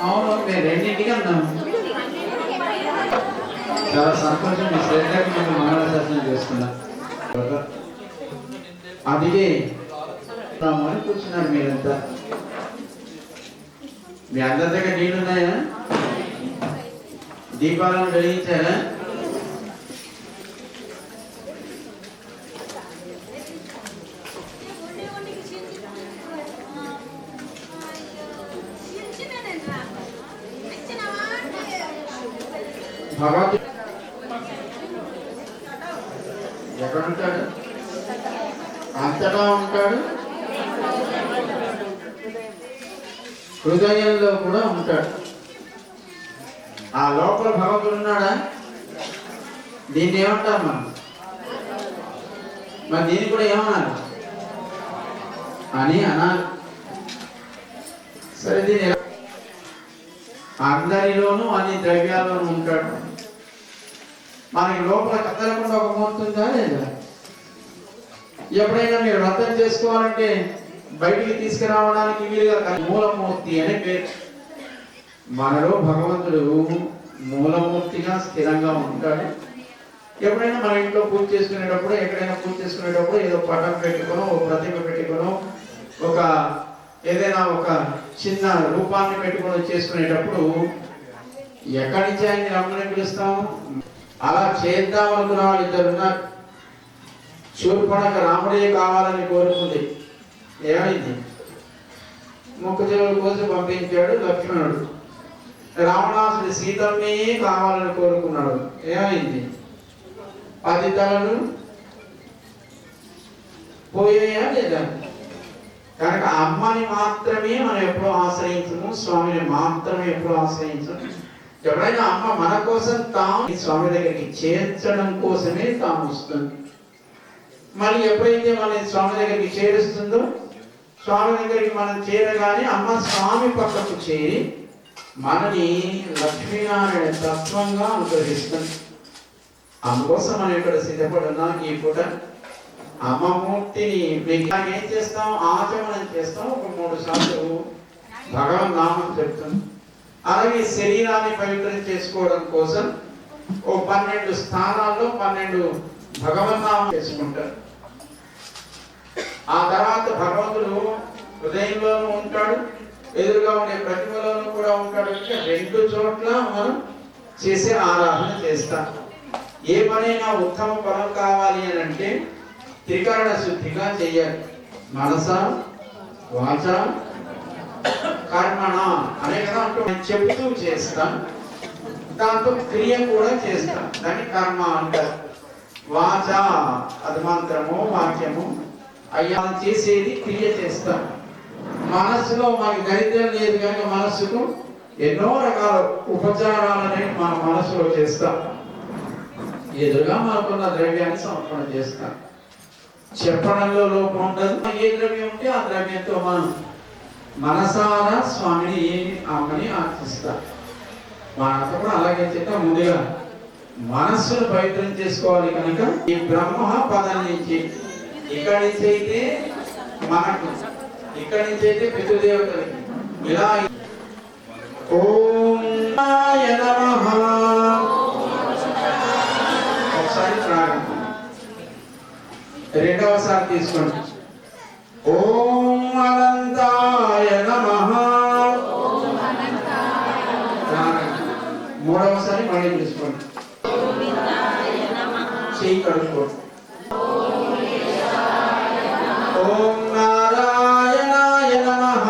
అవును నేను రెండింటికి అన్నాను. చాలా సంతోషం. మీ శ్రద్ధకి నేను మంగళాశాసనం చేసుకున్నా. అందుకే అని కూర్చున్నారు మీరంతా. మీ అందరి దగ్గర నీళ్ళు ఉన్నాయా? దీపాలను వెలిగించారా? భగవంతుడు ఎక్కడ ఉంటాడు? అంతటా ఉంటాడు, హృదయంలో కూడా ఉంటాడు. ఆ లోపల భగవంతుడు ఉన్నాడా? దీన్ని ఏమంటాం మనం? మరి దీన్ని కూడా ఏమన్నారు అని అనాలి. సరే, దీని అందరిలోనూ అన్ని ద్రవ్యాల్లోనూ ఉంటాడు. మనకి లోపల కదలకుండా ఒక మూర్తి ఉందా లేదా? ఎప్పుడైనా మీరు వ్రతం చేసుకోవాలంటే బయటికి తీసుకురావడానికి వీలుగా మూలమూర్తి అనే పేరు. మనలో భగవంతుడు మూలమూర్తిగా స్థిరంగా ఉంటాడు. ఎప్పుడైనా మన ఇంట్లో పూజ చేసుకునేటప్పుడు, ఎక్కడైనా పూజ చేసుకునేటప్పుడు ఏదో పటం పెట్టుకునో, ఒక ప్రతిమ పెట్టుకునో, ఒక ఏదైనా ఒక చిన్న రూపాన్ని పెట్టుకుని చేసుకునేటప్పుడు ఎక్కడి నుంచి ఆయన్ని రమ్మని పిలుస్తాము? అలా చేద్దాం అనుకున్న వాళ్ళు ఇద్దరున్నారు. శూర్పణఖ రాముడే కావాలని కోరుకుంది. ఏమైంది? ముక్కు చెవుల కోసం పంపించాడు లక్ష్మణుడు. రావణాసుడి సీతమ్మే కావాలని కోరుకున్నాడు. ఏమైంది? 10 తలలు పోయాయా లేదా? కనుక అమ్మని మాత్రమే మనం ఎప్పుడూ ఆశ్రయించము, స్వామిని మాత్రమే ఎప్పుడూ ఆశ్రయించము. ఎప్పుడైనా అమ్మ మన కోసం తాము స్వామి దగ్గరికి చేర్చడం కోసమే తాము వస్తుంది. మరి ఎప్పుడైతే మన స్వామి దగ్గరికి చేరుస్తుందో, స్వామి దగ్గరికి మనం చేరగానే అమ్మ స్వామి పక్కకు చేరి మనని లక్ష్మీనారాయణ తత్వంగా అనుగ్రహిస్తుంది. అందుకోసం మనం ఇక్కడ సిద్ధపడున్నాం. ఈ పూట అమ్మమూర్తిని ఏం చేస్తాం? ఆచమనం చేస్తాం. ఒక 3 సార్లు భగవన్ నామం చెప్తాం. అలాగే శరీరాన్ని పవిత్రం చేసుకోవడం కోసం ఓ 12 స్థానాల్లో 12 భగవన్నామం చేసుకుంటారు. ఆ తర్వాత భగవంతుడు హృదయంలోనూ ఉంటాడు, ఎదురుగా ఉండే ప్రతిమలోనూ కూడా ఉంటాడు. 2 చోట్ల మనం చేసే ఆరాధన చేస్తాం. ఏ పనైనా ఉత్తమ ఫలం కావాలి అని అంటే త్రికరణ శుద్ధిగా చేయాలి. మనస, వాచ కర్మణ అనే కదా అంటూ చెబుతూ చేస్తాం, దాంతో క్రియ కూడా చేస్తాం, దాన్ని కర్మ అంటారు. వాచ అది మంత్రము వాక్యము అయ్యా చేసేది క్రియ చేస్తాం. మనస్సులో మనకి దరిద్రం లేదు కనుక మనస్సుకు ఎన్నో రకాల ఉపచారాలని మన మనసులో చేస్తాం. ఎదురుగా మనకున్న ద్రవ్యాన్ని సమర్పణ చేస్తాం. చెప్పడంలో లోపం ఉండదు. ఏ ద్రవ్యం ఉంటే ఆ ద్రవ్యంతో మనం మనసారా స్వామిని అమ్మని ఆర్తిస్తాం. మనంతా కూడా అలాగే చేద్దాం. ముందుగా మనస్సును పవిత్రం చేసుకోవాలి కనుక ఈ బ్రహ్మ పదం నుంచి ఇక్కడి నుంచి అయితే మనకు, ఇక్కడి నుంచి అయితే పితృదేవతలకి ఇలా ఓం నమః ఒకసారి ప్రారంభం, రెండవసారి తీసుకోండి. ఓం అనంతాయ నమః, మూడవసారి మళ్ళీ తీసుకోండి. చేయి కడుక్కోండి. ఓం నారాయణాయ నమః,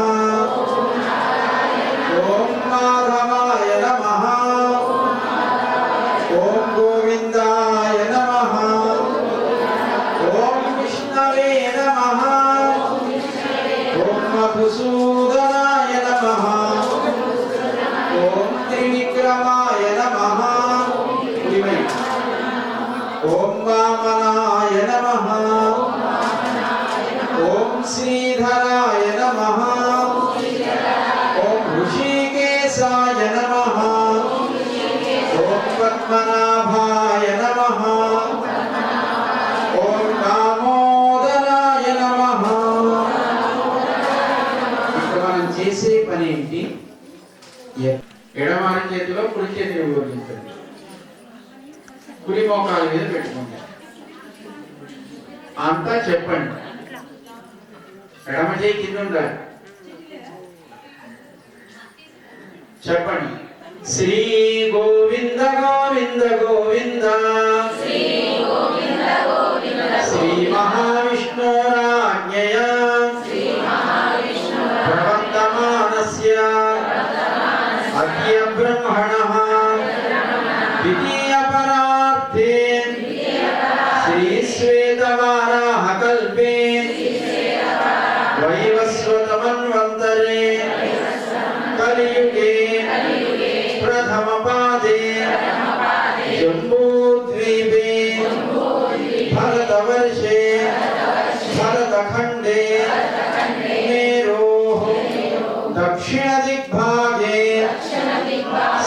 ఓం మాధవాయ నమః, ఓం గోవిందాయ నమః, ఓం విష్ణవే నమః, ఓం మధుసూదనాయ నమః, ఓం త్రివిక్రమాయ నమః, ఓం వామనాయ నమః, ఓం శ్రీధరాయ నమః, ఓం ఋషికేశాయ నమః, ఓం పద్మనాభాయ నమః, ఓం దామోదరాయ నమః. ఇక్కడ మనం చేసే పని ఏంటి? ఎడమ చేతిలో కుడి చేతిని ఉపయోగించండి. కుడి మోకాల మీద పెట్టుకోండి. అంతా చెప్పండి. ఎడమ చేయి కింద ఉండాలి. చెప్పండి. శ్రీ గోవింద గోవింద గోవింద, శ్రీ మహావిష్ణురాజ్ఞయ ప్రవర్తమానస్య అద్య బ్రహ్మణః ద్వితీయ పరార్థే శ్రీ శ్వేతవారాహ కల్పే వైవస్వతమన్వంతరే కలియుగే ప్రథమ పాదే జంబూద్వీపే భరతవర్షే భరతఖండే మేరోః దక్షిణ దిగ్భాగే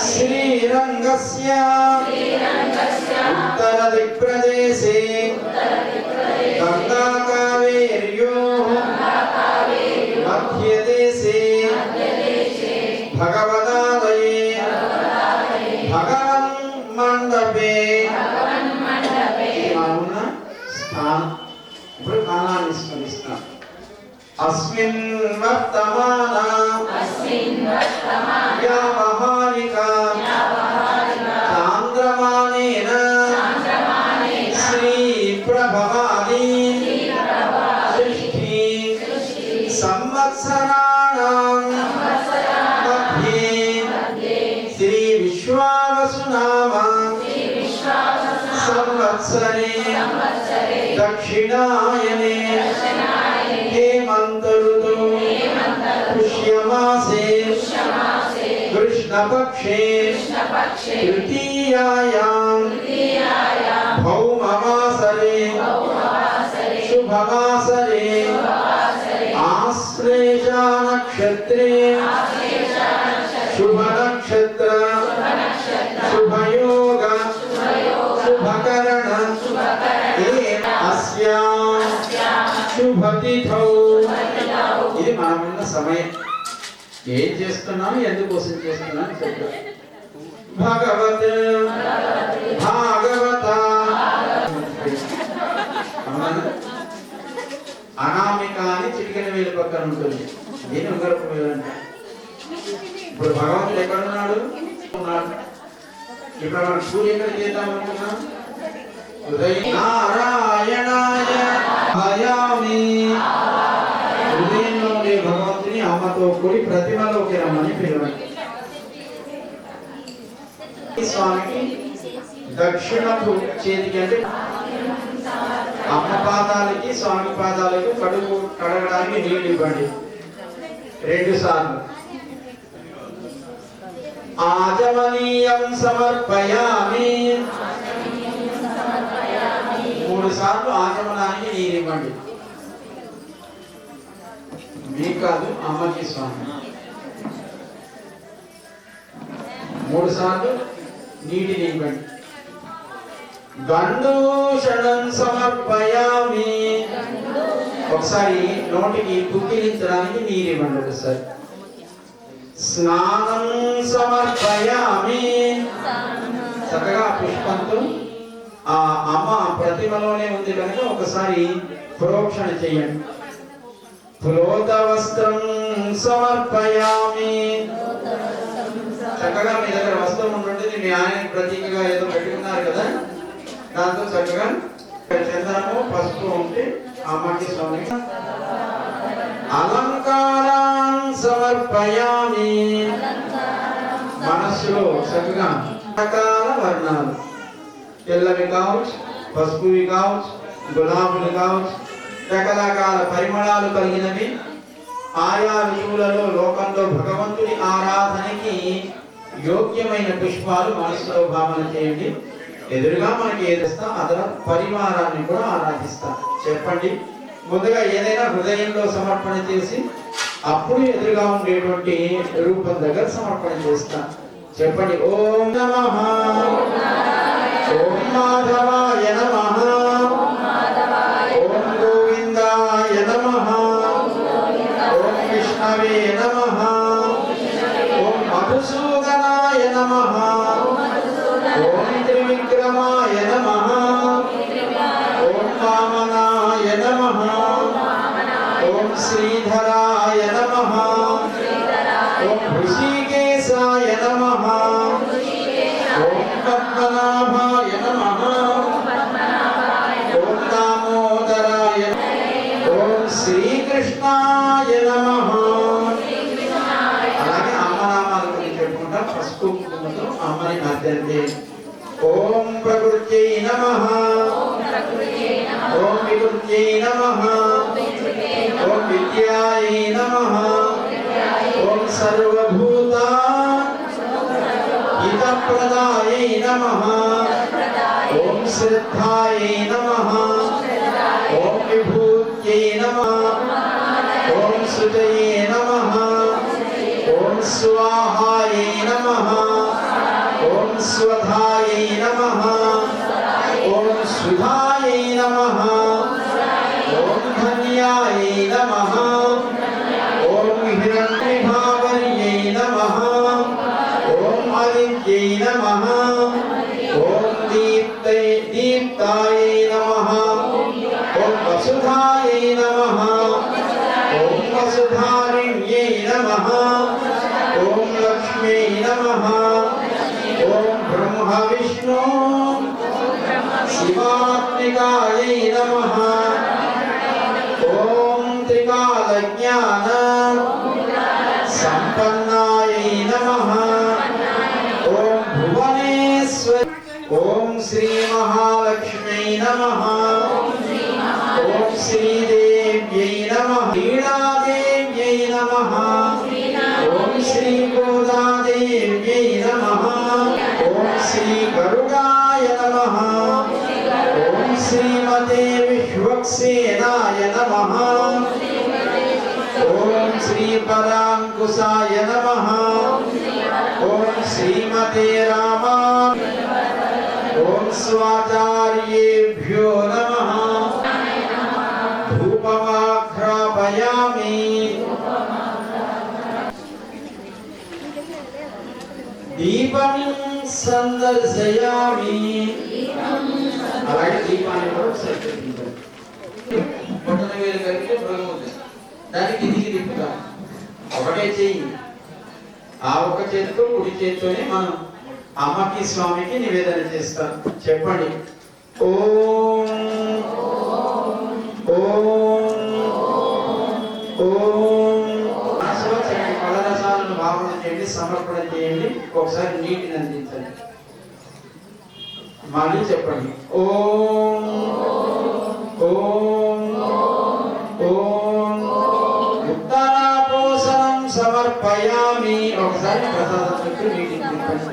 శ్రీరంగస్య ఉత్తర దిక్ప్రదేశే గంగా కావేర్యోః మధ్యదేశే భగవదాలయే భగవన్ మండపే. మామూలున్న స్థానం. ఇప్పుడు కాలాన్ని స్మరిస్తాం. అస్మిన్ వర్తమాన వ్యావహారిక చాంద్రమానేన శ్రీ ప్రభవాని సృష్టి సంవత్సరాణాం మధ్యే శ్రీ విశ్వావసునామ సంవత్సరే దక్షిణాయనే హేమంత ఋతు పుష్యమాసే కృష్ణపక్షే తృతీయాయాం భౌమవాసరే శుభవాసరే ఆశ్లేషా నక్షత్రే శుభ నక్షత్ర శుభయోగ శుభకరణ అస్యాం శుభతిథౌ. ఇది మనమున్న సమయం. ఏం చేస్తున్నాను, ఎందుకోసం చేస్తున్నాను చెప్పారు. భగవత్ భాగవత అనామిక అని చిటికెన వేలు పక్కన ఉంటుంది. దీని ఉంగరపు వేలు అంటే. ఇప్పుడు భగవంతుడు ఎక్కడున్నాడు? ఇప్పుడు మనం పూజ ఎక్కడ చేద్దాం అనుకున్నాం? నారాయణాయ భయామి. హృదయంలో ఉండే అమ్మతో కూడి ప్రతిమలోకి రమ్మని పిలవండి. స్వామికి దక్షిణపు చేతికి అంటే అమ్మ పాదాలకి స్వామి పాదాలకు కడగడానికి నీళ్ళు ఇవ్వండి 2 సార్లు. ఆచమనీయం సమర్పయామి 3 సార్లు ఆచమనానికి నీరు ఇవ్వండి. మీకు కాదు, అమ్మకి స్వామి 3 సార్లు నీటిని ఇవ్వండి. గండూషణం సమర్పయామి ఒకసారి నోటికి పుక్కిలించడానికి నీరు ఇవ్వండి. ఒకసారి స్నానం సమర్పయామి చక్కగా పుష్పంతో ఆ అమ్మ ప్రతిమలోనే ఉంది కనుక ఒకసారి ప్రోక్షణ చేయండి. పులోత వస్త్రం సమర్పయామి చక్కగా మీ దగ్గర వస్త్రం ఉంటుంది, మీ ఆయన ప్రతీకగా ఏదో పెట్టుకున్నారు కదా, దాంతో చక్కగా చందనము పసుపు ఉంటే అమ్మకి స్వామికి. అలంకారం సమర్పయామి మనస్సులో చక్కగా రకాల వర్ణాలు, తెల్లవి కావచ్చు, పసుపువి కావచ్చు, గులాబులు కావచ్చు, రకరకాల పరిమళాలు కలిగినవి ఆయా ఋతువులలో లోకంలో భగవంతుడి ఆరాధనకి యోగ్యమైన పుష్పాలు మనసులో భావన చేయండి. ఎదురుగా మనకి ఏదిస్తా అదన పరివారాన్ని కూడా ఆరాధిస్తాం. చెప్పండి. ముందుగా ఏదైనా హృదయంలో సమర్పణ చేసి అప్పుడు ఎదురుగా ఉండేటువంటి రూపం దగ్గర సమర్పణ చేస్తాం. చెప్పండి. ఓం నమః, ఓం మాధవాయ నమః, ఓం గోవిందాయ నమః, ఓం విష్ణవే నమః, ఓం మధుసూదనాయ నమః, ఓం త్రివిక్రమాయ నమః, ఓం వామనాయ నమః, ఓం శ్రీధరాయ నమః, ఓం ఋషికేశాయ నమః, ఓం పద్మనాభాయ నమః, ఓం దామోదరాయ, ఓం శ్రీకృష్ణాయ నమః. అలాగే అమ్మనామాల గురించి చెప్పుకుంటా. పసుపు కుంకుమతో అమ్మని ఆచరించే. ఓం ప్రకృత్యై నమః, ఓం వికృత్యై నమః, ఓం విద్యాయై నమః, ఓం సర్వభూత హితప్రదాయై నమః, ఓం శ్రద్ధాయై నమః, ఓం విభూత్యై నమః, ఓం సుజయే నమః, ఓం స్వాహాయై నమః, ఓం స్వధాయై నమః, ఓం సుధాయై నమః, ఓం ధన్యాయై నమః, ఓం హిరణ్యభావర్యై నమః, ఓం ఆదిత్యై నమః, ఓం దీప్తాయై నమః, ఓం వసుధాయై నమః, ఓం వసుధారిణ్యై నమః, ఓం లక్ష్మ్యై నమః, ఓం బ్రహ్మ విష్ణు శివాత్మికాయై నమః, ఓం త్రికాల జ్ఞాన సంపన్నాయై నమః, ఓం భువనేశ్వర, ఓం శ్రీ మహాలక్ష్మీ నమః, ఓం శ్రీదేవ్యై నమః, శ్రీరాదేవ్యై నమః, ఓం శ్రీ గోదాదేవ్యై నమః, ఓం శ్రీ గరుడాయ నమః, ఓం శ్రీమతే విశ్వక్సేనాయ నమః, ఓం శ్రీ పరాంకుశాయ నమః, ఓం శ్రీమతే రామా, ఓం స్వాచార్యేభ్యో నమః. ధూపమాఘ్రాపయామి. దీపం సందర్శయామి. అలాగే దీపాన్ని కూడా సరిపెట్టుకుంటాం. బొట్టన వేలు కలిపితే భగవంతుడు దానికి దిగి తిప్పుతాం. ఒకటే చెయ్యి, ఆ ఒక్క చేతితో కుడి చేతితోనే మనం అమ్మకి స్వామికి నివేదన చేస్తాం. చెప్పండి. ఓం ఓం ఓం మనసులో చేయండి, సమర్పణ చేయండి. ఒకసారి నీటిని అందించండి. మళ్ళీ చెప్పండి. ఓం ఓం ఓం ఉత్తరాపోసనం సమర్పయామి. ఒకసారి ప్రసాదం చుట్టూ నీటిని తిప్పండి.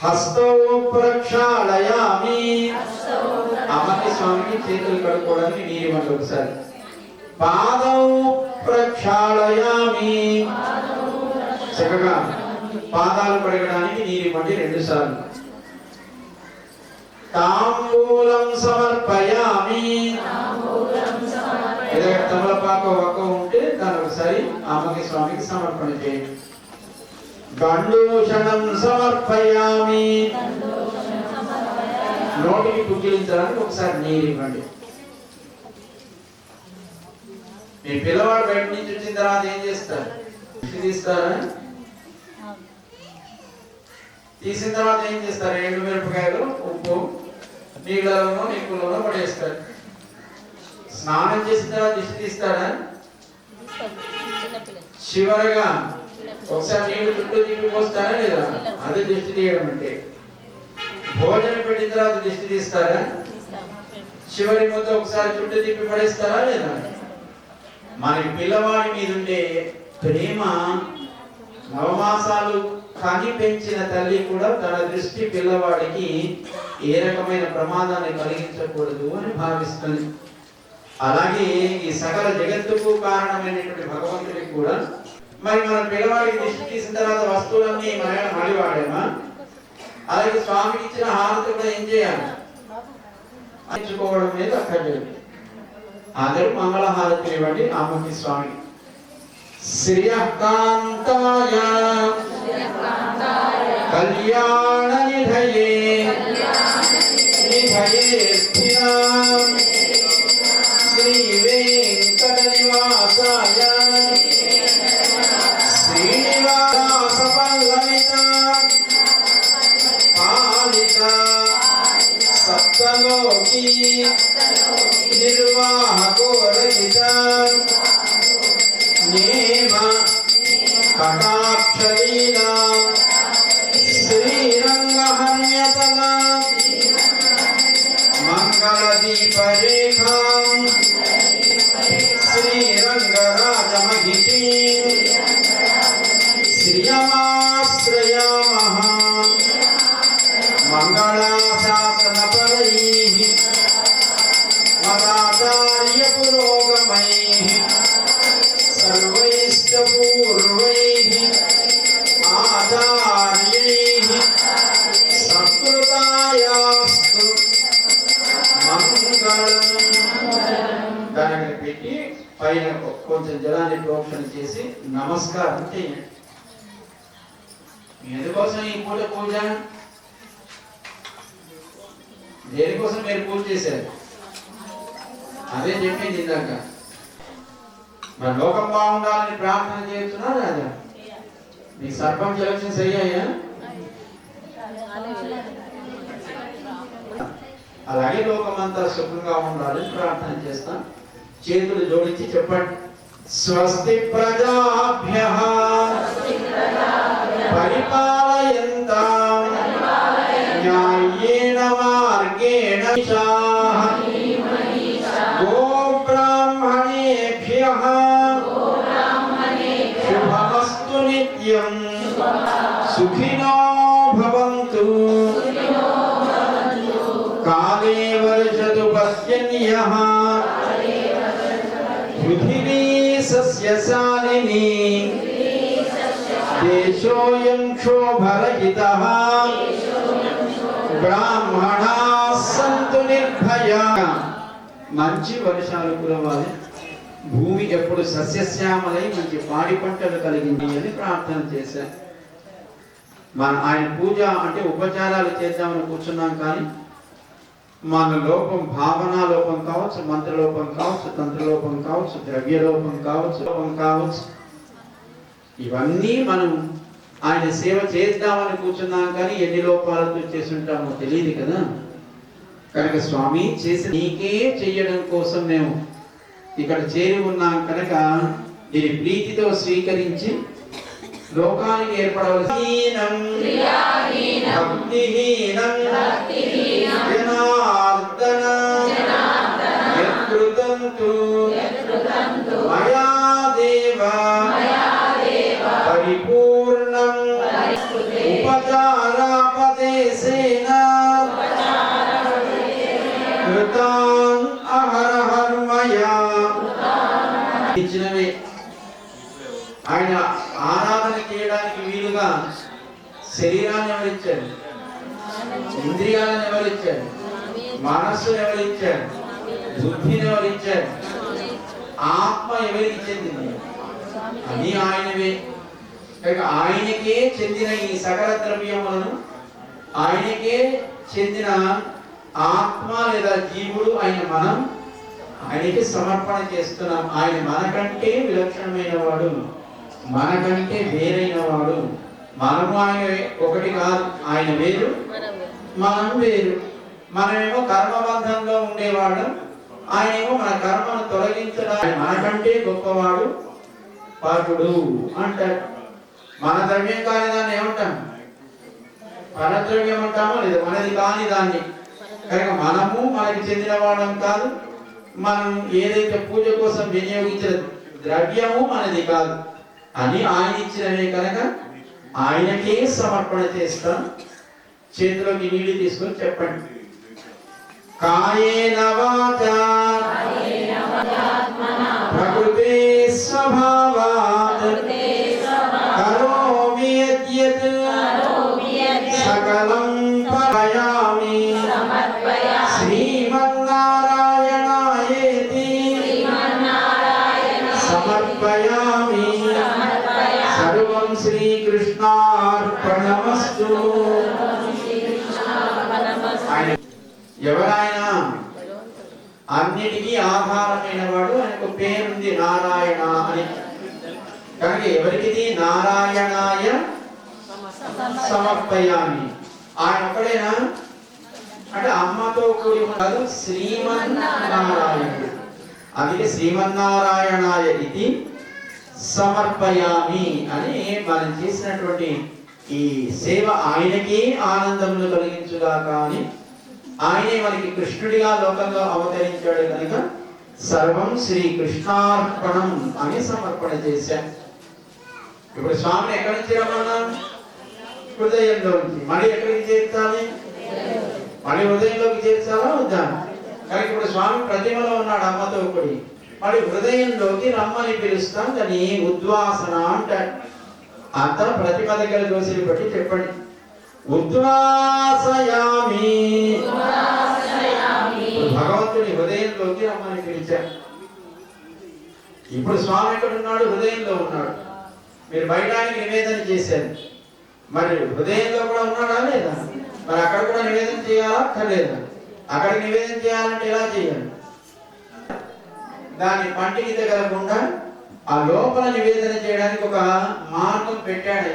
హస్తో ప్రక్షాళయామి. అమ్మకి స్వామికి చేతులు కడుక్కోవడానికి నీరు ఇవ్వండి ఒకసారి. పాదౌ ప్రక్షాళయామి. చక్కగా పాదాలు కడగడానికి నీరు ఇవ్వండి 2 సార్లు. తాంబూలం సమర్పయామి. ఏదైనా తమలపాకు ఒక్క ఉంటే దాని ఒకసారి అమ్మకి స్వామికి సమర్పణ చేయండి. గండూషణం సమర్పయామి. నోటికి పుక్కిలించడానికి ఒకసారి నీరు ఇవ్వండి. మీ పిల్లవాడు బయట నుంచి వచ్చిన తర్వాత ఏం చేస్తారు? తీస్తారా? తీసిన తర్వాత ఏం చేస్తారు? 2 మిరపకాయలు ఉప్పు నీళ్ళలోనో నిప్పులోనో పడేస్తారు. స్నానం చేసిన తర్వాత దిష్టి తీస్తారా? చివరగా ఒకసారి నీళ్ళు చుట్టూ తిప్పి పోస్తారా లేదా? అదే దిష్టి తీయడం అంటే. భోజనం పెట్టిన తర్వాత దిష్టి తీస్తారా? చివరి ముద్ద ఒకసారి చుట్టూ తిప్పి పడేస్తారా లేదా? మనకి పిల్లవాడి మీద ఉండే ప్రేమ, నవమాసాలు కని పెంచిన తల్లి కూడా తన దృష్టి పిల్లవాడికి ఏ రకమైన ప్రమాదాన్ని కలిగించకూడదు అని భావిస్తుంది. అలాగే ఈ సకల జగత్తుకు కారణమైనటువంటి భగవంతుడికి కూడా మరి మన పిల్లవాడికి దృష్టి తీసిన తర్వాత వస్తువులన్నీ మనం మళ్ళీ వాడామా? అలాగే స్వామికి ఇచ్చిన హారతి కూడా ఏం చేయాలి? అంచుకోవడం మీద అక్కర్లేదు. అందరూ మంగళహారతి ఇవ్వండి అమ్మకి స్వామికి. శ్రీయకాంతాయ కళ్యాణ నిధయే నిధయేర్థినాం శ్రీ వెంకట నివాసాయ శ్రీనివాస పల్లవిత పాలిత సప్తలోకి నిర్వాహకో రహిత నేమ కటాక్షలీలా శ్రీరంగహన్యతల మంగళదీపరేఖాం శ్రీరంగరాజమహిషీ శ్రియమాశ్రయామః మంగళాశాసనపరైః మదాచార్య పురోగమైః సర్వైశ్చ పూర్వైః ఆచార్యైః సత్కృతాయాస్తు మంగళం. దానికి పెట్టి పైన కొంచెం జలాన్ని ప్రోక్షణ చేసి నమస్కారం చేయండి. ఎందుకోసం ఈ పూజ? దేనికోసం మీరు పూజ చేశారు? అదే చెప్పింది ఇందాక. మరి లోకం బాగుండాలని ప్రార్థన చేస్తున్నా లేదా? మీకు సర్పంచ్ ఎలక్షన్స్ అయ్యాయా? అలాగే లోకమంతా సుఖంగా ఉండాలని ప్రార్థన చేస్తాం. చేతులు జోడించి చెప్పండి. స్వస్తి ప్రజాభ్యః పరిపాలయంతాం న్యాయేన మార్గేణ గో బ్రాహ్మణేభ్యః శుభమస్తు నిత్యం సుఖినో భవంతు కాలే వర్షతు పర్జన్యః పృథివీ సస్యశాలినీ దేశోయం క్షోభరహితః బ్రాహ్మణాః సంతు నిర్భయాః. మంచి వర్షాలు కురవాలి, భూమి ఎప్పుడు సస్యశ్యామలై మంచి పాడి పంటలు కలిగింది అని ప్రార్థన చేశారు. ఆయన పూజ అంటే ఉపచారాలు చేద్దామని కూర్చున్నాం, కానీ మన లోపం, భావనా లోపం కావచ్చు, మంత్రలోపం కావచ్చు, తంత్రలోపం కావచ్చు, ద్రవ్యలోపం కావచ్చు, ఇవన్నీ మనం ఆయన సేవ చేద్దామని కూర్చున్నాం, కానీ ఎన్ని లోపాలతో చేసుంటామో తెలియదు కదా. కనుక స్వామి చేసి నీకే చెయ్యడం కోసం మేము ఇక్కడ చేరి ఉన్నాం కనుక దీని ప్రీతితో స్వీకరించి లోకానికి ఏర్పడవలసిన భక్తిహీనం జనార్దన యత్కృతం తు మయా దేవ పరిపూర్ణం ఉపచారాపదేశేన కృతాన్ అహరహర్మయా. ఇచ్చినవి ఆయన ఆరాధన చేయడానికి వీలుగా శరీరాన్ని ఎవరిచ్చారు? ఇంద్రియాలను ఎవరిచ్చారు? మనస్సును ఎవరిచ్చారు? బుద్ధిని ఎవరిచ్చారు? ఆత్మ ఎవరికి చెందింది? అని ఆయనవే. ఆయనకే చెందిన ఈ సకల ద్రవ్యములను ఆయనకే చెందిన ఆత్మ లేదా జీవుడు అయిన మనం ఆయనకి సమర్పణ చేస్తున్నాం. ఆయన మనకంటే విలక్షణమైన వాడు, మనకంటే వేరైన వాడు. మనము ఆయన ఒకటి కాదు, ఆయన వేరు మనం వేరు. మనమేమో కర్మబంధంలో ఉండేవాడు, ఆయనేమో మన కర్మను తొలగించడానికి మనకంటే గొప్పవాడు పరుడు అంటారు. మన ద్రవ్యం కాని దాన్ని ఏమంటాం? పరద్రవ్యం అంటామో లేదా మనది కాని దాన్ని. కనుక మనము మనకి చెందిన వాళ్ళం కాదు, మనం ఏదైతే పూజ కోసం వినియోగించిన ద్రవ్యము మనది కాదు అని ఆయన ఇచ్చినవే కనుక ఆయనకే సమర్పణ చేస్తాం. చేతిలోకి నీళ్లు తీసుకొని చెప్పండి. కాయేన వాచా ప్రకృతే స్వభావాత్ కరోమి యద్యత్ సకలం పరయామి శ్రీమన్నారాయణాయేతి సమర్పయామి. సర్వం శ్రీకృష్ణార్పణమస్తు. ఎవరైనా అన్నిటికీ ఆధారమైన వాడు. ఆయనకు పేరుంది నారాయణ అని. కనుక ఎవరికి? నారాయణాయ సమర్పయామి. ఆయన ఒక్కడేనా అంటే అమ్మతో కూడి ఉన్నది శ్రీమన్నారాయణుడు. అందుకే శ్రీమన్నారాయణాయ ఇది సమర్పయామి అని మనం చేసినటువంటి ఈ సేవ ఆయనకి ఆనందమును కలిగించుగాక అని ఆయనే మనకి కృష్ణుడిగా లోకంలో అవతరించాడు కనుక సర్వం శ్రీకృష్ణార్పణం అని సమర్పణ చేశాం. ఇప్పుడు స్వామిని ఎక్కడి నుంచి రమ్మన్నాం? హృదయంలోంచి. మళ్ళీ ఎక్కడికి చేర్చాలి? మళ్ళీ హృదయంలోకి చేర్చాలా వద్దా? కానీ ఇప్పుడు స్వామి ప్రతిమలో ఉన్నాడు అమ్మతో కూడి. మళ్ళీ హృదయంలోకి రమ్మని పిలుస్తాం. దాన్ని ఉద్వాసన అంటారు. అంతా ప్రతిమ దగ్గర దోషులు బట్టి చెప్పండి. ఉద్వాసయామి. భగవంతుని హృదయంలోకి రమ్మని పిలిచారు. ఇప్పుడు స్వామి ఎక్కడ ఉన్నాడు? హృదయంలో ఉన్నాడు. మీరు బయటానికి నివేదన చేశారు, మరి హృదయంలో కూడా ఉన్నాడా లేదా? మరి అక్కడ కూడా నివేదన చేయాలా అక్కర్లేదా? అక్కడ నివేదన చేయాలంటే ఎలా చేయాలి? దాన్ని పంటికి తగలకుండా ఆ లోపల నివేదన చేయడానికి ఒక మార్గం పెట్టాడు.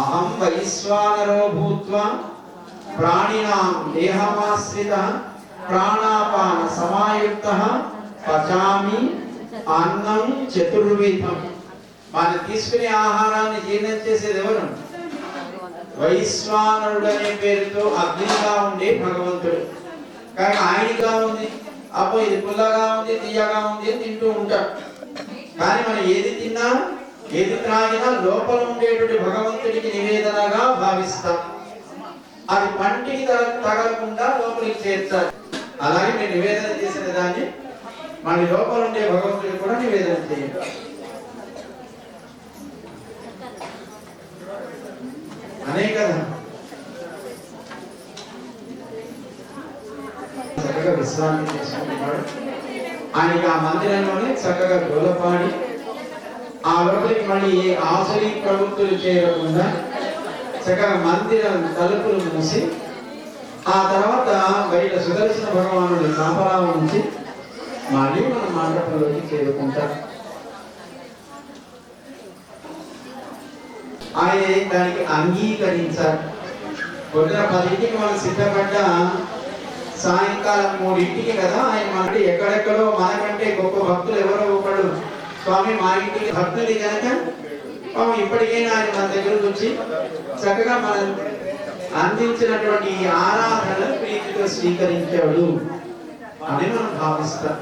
అహం వైశ్వానరో భూత్వా ప్రాణినాం దేహమాశ్రిత ప్రాణాపాన సమాయుక్తః పచామి అన్నం చతుర్విధం. మనం తీసుకునే ఆహారాన్ని జీర్ణం చేసేది ఎవరు? వైశ్వానరుడు అనే పేరుతో అగ్నిగా ఉండే భగవంతుడు. కానీ ఆయనగా ఉంది, అబ్బో ఇది పుల్లగా ఉంది, తీయగా ఉంది అని తింటూ ఉంటాం. కానీ మనం ఏది తిన్నా ఏది త్రాగినా లోపల ఉండేటువంటి భగవంతుడికి నివేదనగా భావిస్తాం. అది పంటికి తగలకుండా లోపలికి చేర్చాలి. అలాగే మీరు నివేదన చేసిన దాన్ని మన లోపల ఉండే భగవంతుడికి కూడా నివేదన చేయాలి. అనే కదా చక్కగా విశ్రాంతి చేసుకుంటున్నాడు. ఆయనకి ఆ మందిరంలోనే చక్కగా గోలపాడి ఆ లోపలికి మళ్ళీ ఏ ఆసరి ప్రవృత్తులు చేయకుండా చక్కగా మందిరం తలుపులు మూసి ఆ తర్వాత బయట సుదర్శన భగవానుడి కాపలా ఉంచి మళ్ళీ మన మండపంలోకి చేరుకుంటారు. ఆయన దానికి అంగీకరించారు. పొద్దున 10ంటికి మనం సిద్ధపడ్డ సాయంకాలం 3ంటికి కదా ఆయన మనకి ఎక్కడెక్కడో మనకంటే గొప్ప భక్తులు ఎవరో ఒకడు స్వామి మా ఇంటికి భక్తులు కనుక ఇప్పటికైనా ఆయన మన దగ్గరకు వచ్చి చక్కగా మనం అందించినటువంటి ఈ ఆరాధనను ప్రీతితో స్వీకరించాడు అని మనం భావిస్తాం.